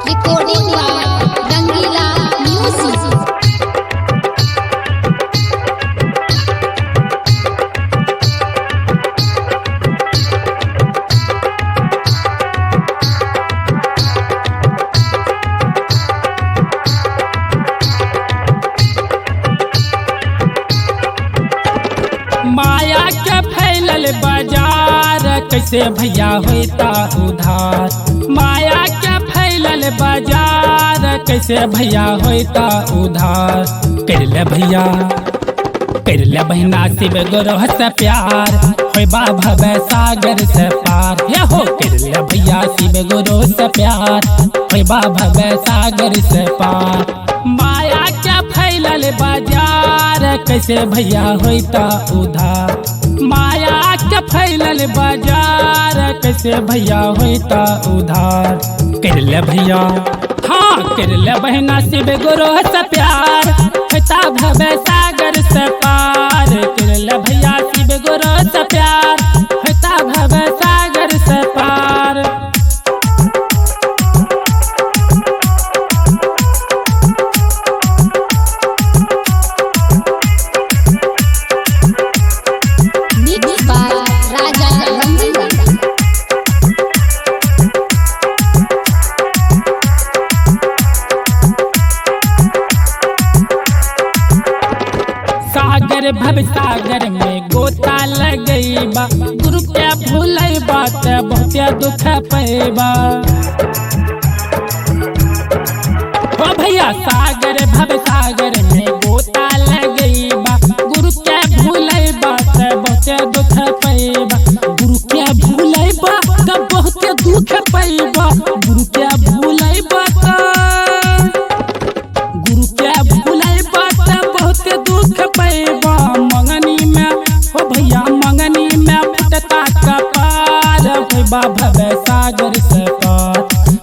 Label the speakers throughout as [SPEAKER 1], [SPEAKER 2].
[SPEAKER 1] Recording by Rangila music.
[SPEAKER 2] माया के फैलल बाजार कैसे भैया होता उधार। माया के फैलल बाजार कैसे भैया होता उधार। कर ले भैया कर ले बहना शिव गुरु से प्यार होय बाबा सागर से पार। हे हो कर ले भैया शिव गुरु से प्यार होय बाबा सागर से पार। माया के फैलल बाजार कैसे भैया होता उधार। माया के फैलल बाजार कैसे भैया होता उधार। कर ले भैया हाँ कर ले बहना शिव गुरु से प्यार होता भव सागर से पार। कर ले भैया शिव गुरु से प्यार होता भव सागर से पार।
[SPEAKER 1] मिक्स बाय राजा रंगीला।
[SPEAKER 2] सागर भव सागर में गोता लगैबा गुरु के भूलै बात बहुते दुख पैबा। ओ भैया सागर भव सागर में गोता लगैबा गुरु के भूलै बात बहुते दुख पैबा। गुरु के भूलै बात बहुते दुख पैबा। गुरु के भूलै बात गुरु के भूलै बात बहुते दुख पैबा। मंगनी में हो भैया मंगनी में फुटता कपार होइबा भव सागर से पार।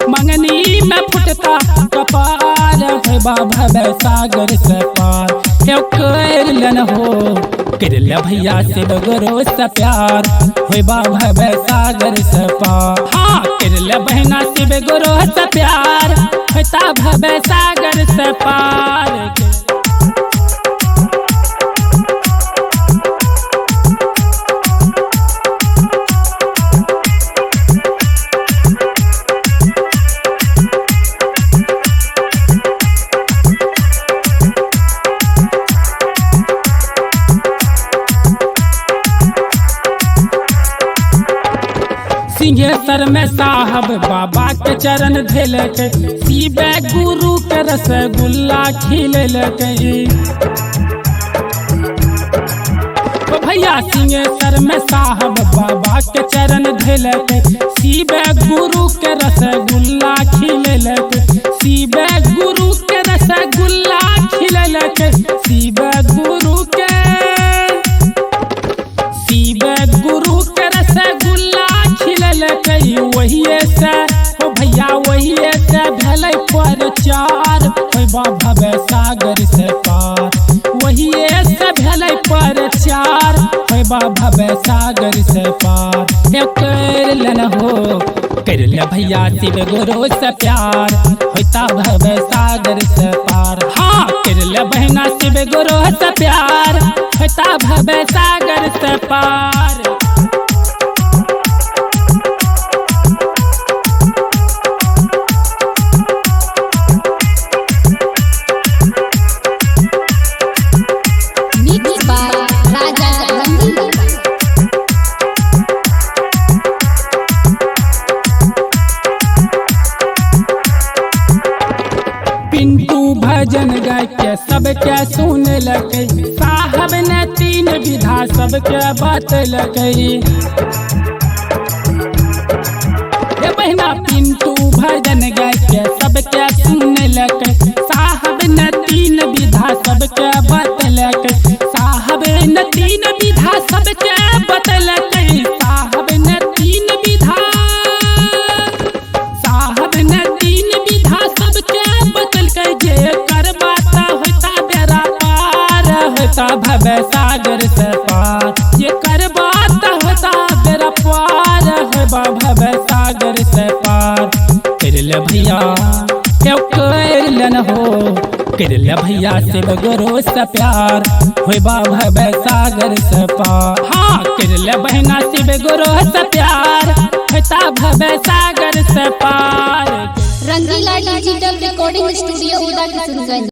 [SPEAKER 2] मंगनी में फुटता कपार होइबा भव सागर से पार। हे कर लन हो कर ले भैया शिव गुरु से प्यार होइबा भव सागर से पार। हाँ कर ले बहना शिव गुरु से प्यार होता भव सागर से पार। सिंहेश्वर में साहब बाबा के चरण धैलकै शिव गुरु के रसगुल्ला खिलैलकै। ओ भैया सिंहेश्वर में साहब बाबा के चरण धैलकै शिव गुरु के रसगुल्ला खिलैलकै। शिव गुरु के रसगुल्ला खिलैलकै। शिव गुरु के रसगुल्ला खिलैलकै। वहिए से ओ भैया वहिए से भेलै प्रचार होइबा भव सागर से पार। वहिए से भेलै प्रचार होइबा भव सागर से पार। हे कर लन हो कर ले भैया शिव गुरु से प्यार होता भव सागर से पार। हाँ कर ले बहना शिव गुरु से प्यार होता भव सागर से पार।
[SPEAKER 1] मिक्स बाय राजा रंगीला।
[SPEAKER 2] पिंटू भजन गा के सबके सुनलकै साहब ने तीन विधा सबके बतलकै। हे बहना पिंटू भजन गा के सबके सुनलकै साहब ने तीन विधा सबके बतलकै। साहब ने तीन विधा सबके बतलकै। साहब ने तीन विधा सबके बतलकै। जे कर बात होता बेरा पार होता भव सागर से पार। जे कर बात होता बेरा पार होइबा भव सागर से पार। कर ले भैया हे करलन हो करल भैया शिव गुरु से प्यार होय भव सागर से पार। हाँ करल बहना शिव गुरु से प्यार होता भव सागर से पार।
[SPEAKER 1] रंगीला डिजिटल रिकॉर्डिंग स्टूडियो उदा किशनगंज।